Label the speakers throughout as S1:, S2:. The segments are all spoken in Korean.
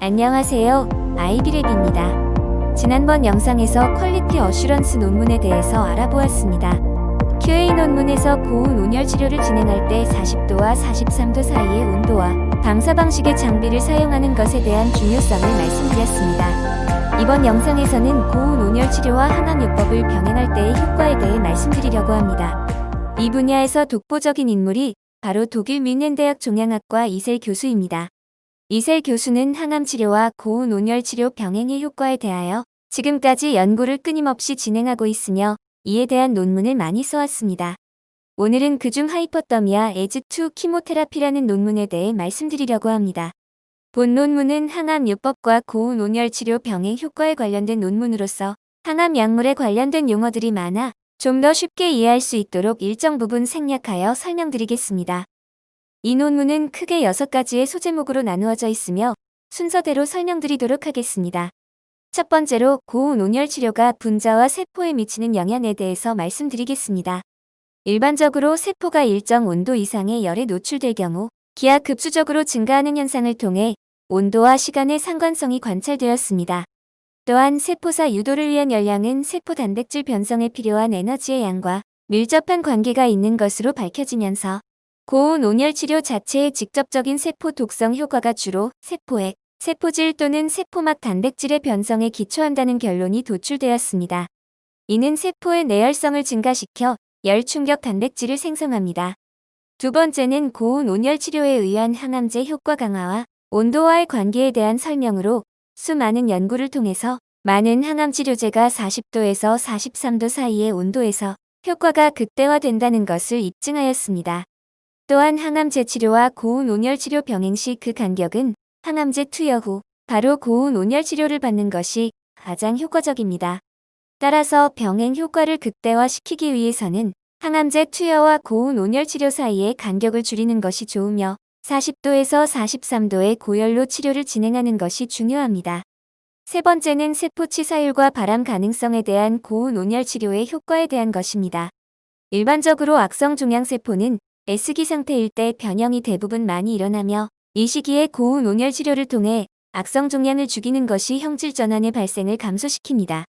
S1: 안녕하세요. 아이비랩입니다. 지난번 영상에서 퀄리티 어슈런스 논문에 대해서 알아보았습니다. QA 논문에서 고온 온열 치료를 진행할 때 40도와 43도 사이의 온도와 방사 방식의 장비를 사용하는 것에 대한 중요성을 말씀드렸습니다. 이번 영상에서는 고온 온열 치료와 항암요법을 병행할 때의 효과에 대해 말씀드리려고 합니다. 이 분야에서 독보적인 인물이 바로 독일 뮌헨대학 종양학과 이셀 교수입니다. 이셀 교수는 항암치료와 고온 온열 치료 병행의 효과에 대하여 지금까지 연구를 끊임없이 진행하고 있으며 이에 대한 논문을 많이 써왔습니다. 오늘은 그중 하이퍼더미아 에즈2 키모테라피라는 논문에 대해 말씀드리려고 합니다. 본 논문은 항암요법과 고온 온열 치료 병행 효과에 관련된 논문으로서 항암 약물에 관련된 용어들이 많아 좀 더 쉽게 이해할 수 있도록 일정 부분 생략하여 설명드리겠습니다. 이 논문은 크게 6가지의 소제목으로 나누어져 있으며 순서대로 설명드리도록 하겠습니다. 첫 번째로 고온 온열 치료가 분자와 세포에 미치는 영향에 대해서 말씀드리겠습니다. 일반적으로 세포가 일정 온도 이상의 열에 노출될 경우 기하급수적으로 증가하는 현상을 통해 온도와 시간의 상관성이 관찰되었습니다. 또한 세포사 유도를 위한 열량은 세포 단백질 변성에 필요한 에너지의 양과 밀접한 관계가 있는 것으로 밝혀지면서 고온 온열 치료 자체의 직접적인 세포 독성 효과가 주로 세포액, 세포질 또는 세포막 단백질의 변성에 기초한다는 결론이 도출되었습니다. 이는 세포의 내열성을 증가시켜 열 충격 단백질을 생성합니다. 두 번째는 고온 온열 치료에 의한 항암제 효과 강화와 온도와의 관계에 대한 설명으로 수많은 연구를 통해서 많은 항암 치료제가 40도에서 43도 사이의 온도에서 효과가 극대화된다는 것을 입증하였습니다. 또한 항암제 치료와 고온 온열 치료 병행 시 그 간격은 항암제 투여 후 바로 고온 온열 치료를 받는 것이 가장 효과적입니다. 따라서 병행 효과를 극대화시키기 위해서는 항암제 투여와 고온 온열 치료 사이의 간격을 줄이는 것이 좋으며 40도에서 43도의 고열로 치료를 진행하는 것이 중요합니다. 세 번째는 세포 치사율과 발암 가능성에 대한 고온 온열 치료의 효과에 대한 것입니다. 일반적으로 악성 종양세포는 S기 상태일 때 변형이 대부분 많이 일어나며 이 시기에 고온 온열 치료를 통해 악성 종양을 죽이는 것이 형질 전환의 발생을 감소시킵니다.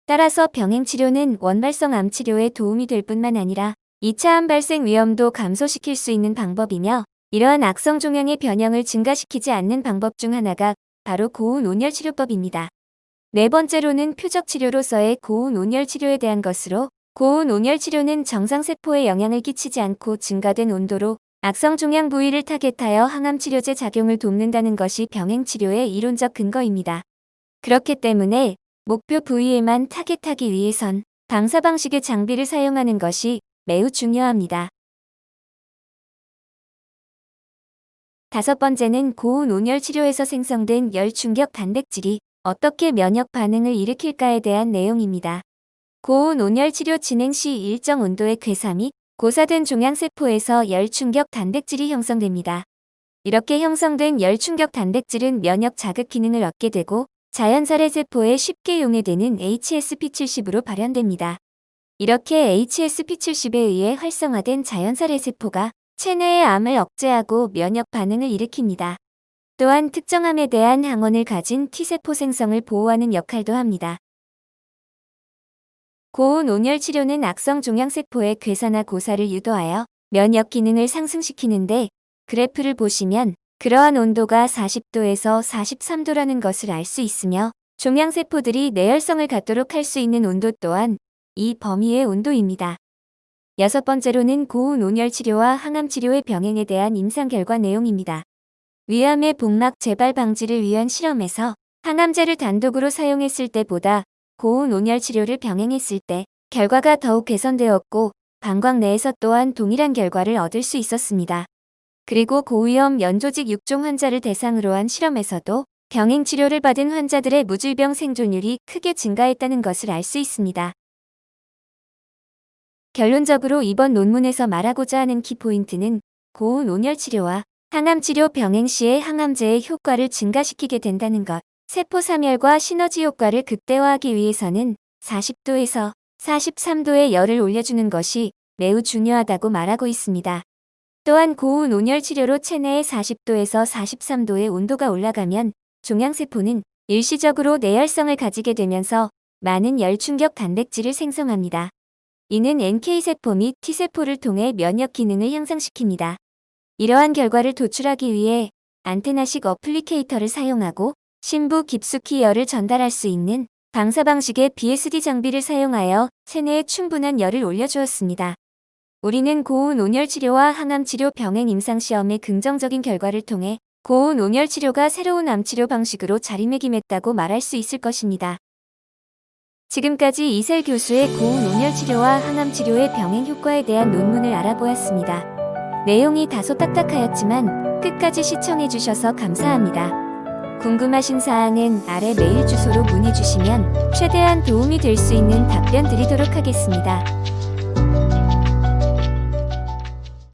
S1: 따라서 병행 치료는 원발성 암 치료에 도움이 될 뿐만 아니라 2차 암 발생 위험도 감소시킬 수 있는 방법이며 이러한 악성 종양의 변형을 증가시키지 않는 방법 중 하나가 바로 고온 온열 치료법입니다. 네 번째로는 표적 치료로서의 고온 온열 치료에 대한 것으로 고온 온열 치료는 정상세포에 영향을 끼치지 않고 증가된 온도로 악성 종양 부위를 타겟하여 항암 치료제 작용을 돕는다는 것이 병행 치료의 이론적 근거입니다. 그렇기 때문에 목표 부위에만 타겟하기 위해선 방사 방식의 장비를 사용하는 것이 매우 중요합니다. 다섯 번째는 고온 온열 치료에서 생성된 열 충격 단백질이 어떻게 면역 반응을 일으킬까에 대한 내용입니다. 고온 온열 치료 진행 시 일정 온도의 괴사 및 고사된 종양세포에서 열 충격 단백질이 형성됩니다. 이렇게 형성된 열 충격 단백질은 면역 자극 기능을 얻게 되고 자연살해 세포에 쉽게 용해되는 HSP70으로 발현됩니다. 이렇게 HSP70에 의해 활성화된 자연살해 세포가 체내의 암을 억제하고 면역 반응을 일으킵니다. 또한 특정암에 대한 항원을 가진 T세포 생성을 보호하는 역할도 합니다. 고온 온열 치료는 악성 종양세포의 괴사나 고사를 유도하여 면역 기능을 상승시키는데 그래프를 보시면 그러한 온도가 40도에서 43도라는 것을 알 수 있으며 종양세포들이 내열성을 갖도록 할 수 있는 온도 또한 이 범위의 온도입니다. 여섯 번째로는 고온 온열 치료와 항암 치료의 병행에 대한 임상 결과 내용입니다. 위암의 복막 재발 방지를 위한 실험에서 항암제를 단독으로 사용했을 때보다 고온 온열 치료를 병행했을 때 결과가 더욱 개선되었고 방광 내에서 또한 동일한 결과를 얻을 수 있었습니다. 그리고 고위험 연조직 6종 환자를 대상으로 한 실험에서도 병행 치료를 받은 환자들의 무질병 생존율이 크게 증가했다는 것을 알 수 있습니다. 결론적으로 이번 논문에서 말하고자 하는 키포인트는 고온 온열 치료와 항암 치료 병행 시에 항암제의 효과를 증가시키게 된다는 것. 세포 사멸과 시너지 효과를 극대화하기 위해서는 40도에서 43도의 열을 올려주는 것이 매우 중요하다고 말하고 있습니다. 또한 고온 온열 치료로 체내의 40도에서 43도의 온도가 올라가면 종양세포는 일시적으로 내열성을 가지게 되면서 많은 열 충격 단백질을 생성합니다. 이는 NK세포 및 T세포를 통해 면역 기능을 향상시킵니다. 이러한 결과를 도출하기 위해 안테나식 어플리케이터를 사용하고 심부 깊숙이 열을 전달할 수 있는 방사 방식의 BSD 장비를 사용하여 체내에 충분한 열을 올려주었습니다. 우리는 고온 온열 치료와 항암 치료 병행 임상시험의 긍정적인 결과를 통해 고온 온열 치료가 새로운 암 치료 방식으로 자리매김했다고 말할 수 있을 것입니다. 지금까지 이셀 교수의 고온 온열 치료와 항암 치료의 병행 효과에 대한 논문을 알아보았습니다. 내용이 다소 딱딱하였지만 끝까지 시청해주셔서 감사합니다. 궁금하신 사항은 아래 메일 주소로 문의 주시면 최대한 도움이 될 수 있는 답변 드리도록 하겠습니다.